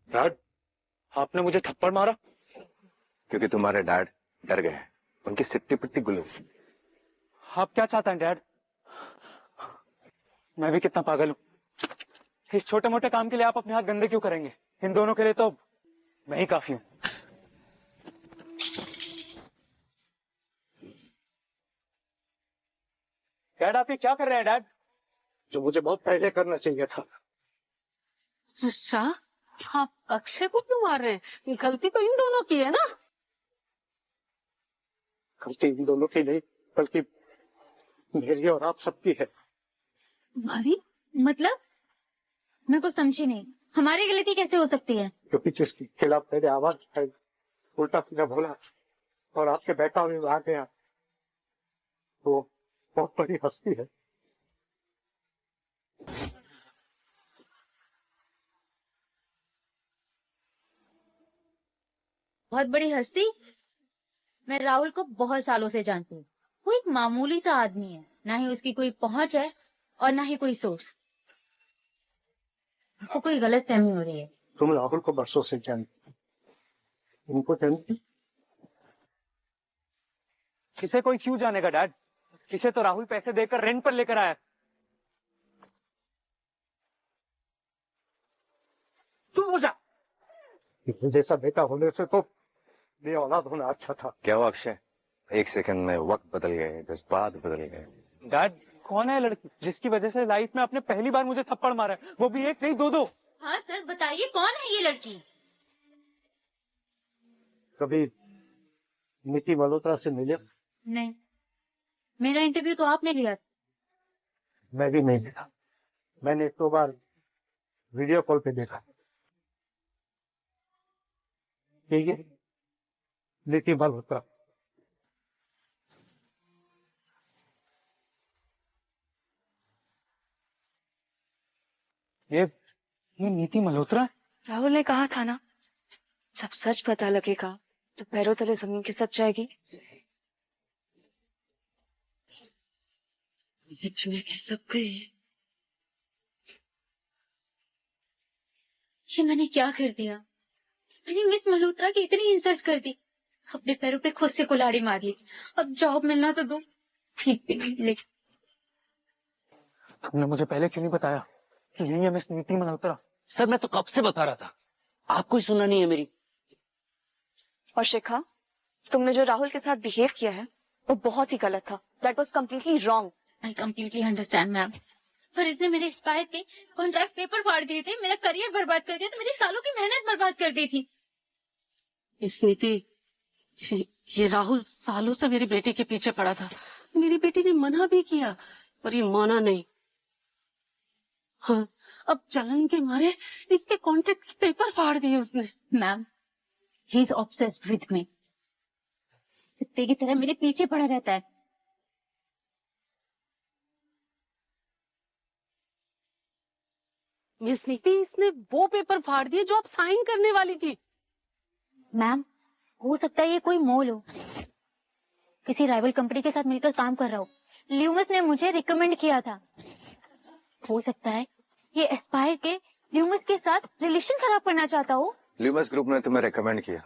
Dad, आपने मुझे थप्पड़ मारा? क्योंकि तुम्हारे डैड डर गए हैं, उनकी सिट्टी पिट्टी गुल हो गई। आप क्या चाहते हैं डैड? मैं भी कितना पागल हूँ। इस छोटे मोटे काम के लिए आप अपने हाथ गंदे क्यों करेंगे? इन दोनों के लिए तो मैं ही काफी हूँ। डैड, आप ये क्या कर रहे हैं डैड? जो मुझे बहुत पहले करना चाहिए था। शाह, आप अक्षय को क्यों मार रहे हैं? गलती तो इन दोनों की है ना? गलती इन दोनों की नहीं, बल्कि मेरी और आप सबकी है। तुम्हारी मतलब? मैं कुछ समझी नहीं, हमारी गलती कैसे हो सकती है? क्योंकि जिसके खिलाफ मैंने आवाज उठाई, उल्टा सीधा बोला और आपके बेटा में आ गया, वो बहुत बड़ी हस्ती है। बहुत बड़ी हस्ती? मैं राहुल को बहुत सालों से जानती हूँ। वो एक मामूली सा आदमी है, ना ही उसकी कोई पहुंच है और ना ही कोई सोर्स। आपको कोई गलत फहमी हो रही है। तुम राहुल को बरसों से जानती, उनको जानती? इसे कोई क्यों जानेगा डैड? इसे तो राहुल पैसे देकर रेंट पर लेकर आया। तू जा। जैसा बेटा होने से तो ये औलाद होना अच्छा था। क्या हुआ अक्षय? एक सेकंड में वक्त बदल गए, जज्बात बदल गए। डैड, कौन है लड़की जिसकी वजह से लाइफ में आपने पहली बार मुझे थप्पड़ मारा है? वो भी एक नहीं, दो दो। हाँ सर, बताइए कौन है ये लड़की? कभी नीति मल्होत्रा से मिले? नहीं, मेरा इंटरव्यू तो आपने लिया। मैं भी नहीं मिला। मैंने एक दो बार वीडियो कॉल पे देखा। ये नीति मल्होत्रा। ये नीति मल्होत्रा? राहुल ने कहा था ना, जब सच पता लगेगा तो पैरों तले जमीन खिसक जाएगी। सच में खिसक गई। ये मैंने क्या कर दिया? मैंने मिस मल्होत्रा की इतनी इंसल्ट कर दी, अपने पैरों पे खुद से कुल्हाड़ी मार ली। अब जॉब मिलना तो दो, ठीक भी नहीं मिलेगी। तुमने मुझे पहले क्यों नहीं बताया कि यही है मिस नीति मल्होत्रा? सर मैं तो कब से बता रहा था, आपको ही सुना नहीं है मेरी। और शिखा, तुमने जो राहुल के साथ बिहेव किया है वो बहुत ही गलत था। That was completely wrong. I completely understand ma'am, पर इसने मेरे एक्सपायर के कॉन्ट्रैक्ट पेपर फाड़ दिए थे, मेरा करियर बर्बाद कर दिया, तो मेरी सालों की मेहनत बर्बाद कर दी थी। इस नीति, ये राहुल सालों से मेरी बेटी के पीछे पड़ा था। मेरी बेटी ने मना भी किया पर ये माना नहीं। हाँ, अब जलन के मारे इसके कॉन्ट्रैक्ट के पेपर फाड़ दिए उसने। Ma'am, he is obsessed with me. कुत्ते की तरह मेरे पीछे पड़ा रहता है। मिस नीति, इसने वो पेपर फाड़ दिए जो आप साइन करने वाली थी। मैम, हो सकता है ये कोई मोल हो, किसी राइवल कंपनी के साथ मिलकर काम कर रहा हो। ल्यूमस ने मुझे रिकमेंड किया था। हो सकता है ये एस्पायर के ल्यूमस के साथ रिलेशन खराब करना चाहता हो। ल्यूमस ग्रुप ने तुम्हें रेकमेंड किया,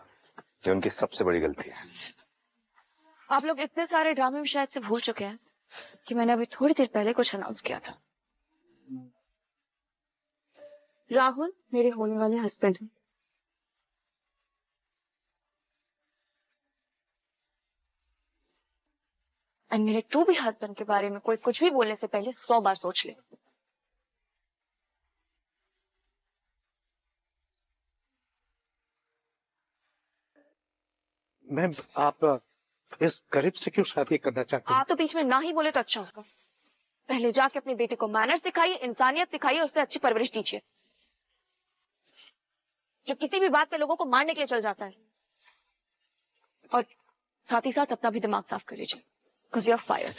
ये उनकी सबसे बड़ी गलती है। आप लोग इतने सारे ड्रामे में शायद से भूल चुके हैं कि मैंने अभी थोड़ी देर पहले कुछ अनाउंस किया था। राहुल मेरे होने वाले हस्बैंड हैं। और मेरे टू बी हस्बैंड के बारे में कोई कुछ भी बोलने से पहले 100 बार सोच ले। मैम, आप इस गरीब से क्यों शादी करना चाहते हैं? आप तो बीच में ना ही बोले तो अच्छा होगा। पहले जाके अपनी बेटी को मैनर सिखाइए, इंसानियत सिखाइए, उससे अच्छी परवरिश दीजिए। जो किसी भी बात पे लोगों को मारने के लिए चल जाता है। और साथ ही साथ अपना भी दिमाग साफ कर लीजिए, because you are fired।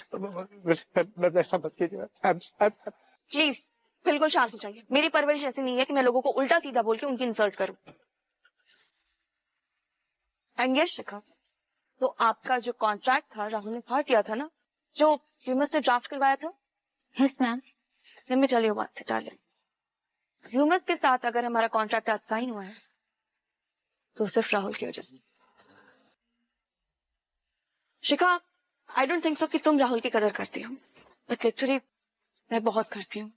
ऐसा मत कीजिए। प्लीज बिल्कुल शांत हो जाइए। मेरी परवरिश ऐसी नहीं है कि मैं लोगों को उल्टा सीधा बोल के उनकी इंसल्ट करूं। एंड यस शिखा, तो आपका जो कॉन्ट्रैक्ट था राहुल ने फाड़ दिया था ना, जो ल्यूमस ने ड्राफ्ट करवाया था। Yes ma'am. Let me tell you what's it darling. ल्यूमस के साथ अगर हमारा कॉन्ट्रैक्ट आज साइन हुआ है तो सिर्फ राहुल की वजह से। शिखा, आई डोंट थिंक सो कि तुम राहुल की कदर करती हो, बट लिटरली मैं बहुत करती हूँ।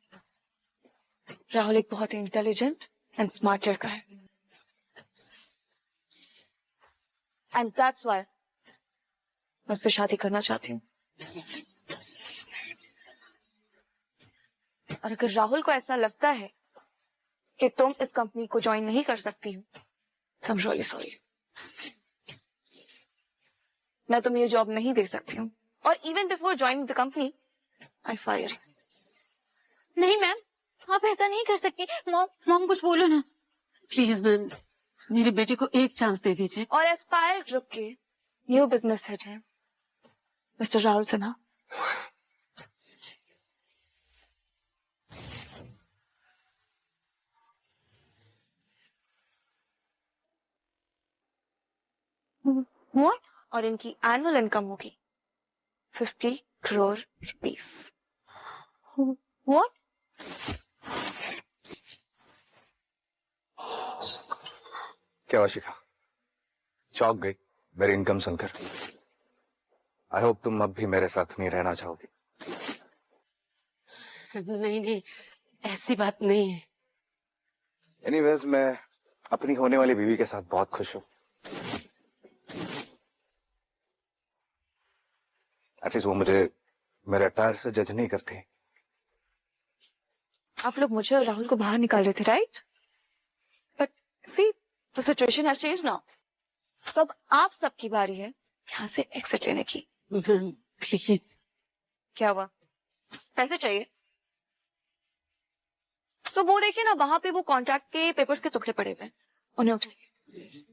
राहुल एक बहुत ही इंटेलिजेंट एंड स्मार्ट लड़का है, एंड दैट्स व्हाई मैं उससे शादी करना चाहती हूँ। और अगर राहुल को ऐसा लगता है कि तुम इस कंपनी को ज्वाइन नहीं कर सकती हो, तो I'm really sorry। मैं तुम्हें ये जॉब नहीं दे सकती हूँ, और even before joining the company I fire. नहीं मैम, आप ऐसा नहीं कर सकती। मॉम मॉम कुछ बोलो ना। प्लीज मैम, मेरे बेटे को एक चांस दे दीजिए। और एस्पायर ग्रुप के न्यू बिजनेस हेड हैं मिस्टर राहुल सिन्हा। What? और इनकी एनुअल इनकम होगी 50 करोड़ रुपीस। What? क्या हुआ शिखा, चौंक गई मेरी इनकम सुनकर? आई होप तुम अब भी मेरे साथ नहीं रहना चाहोगी। नहीं नहीं, ऐसी बात नहीं है। एनीवेज, मैं अपनी होने वाली बीवी के साथ बहुत खुश हूँ। एटलीस्ट वो मुझे मेरे अटायर से जज नहीं करती। आप लोग मुझे और राहुल को बाहर निकाल रहे थे, right? But see the situation has changed now. तो अब आप सबकी बारी है यहाँ से एग्जिट लेने की। Ma'am please. क्या हुआ, पैसे चाहिए? तो वो देखिए ना, वहां पे वो कॉन्ट्रैक्ट के पेपर्स के टुकड़े पड़े हुए हैं, उन्हें उठाइए।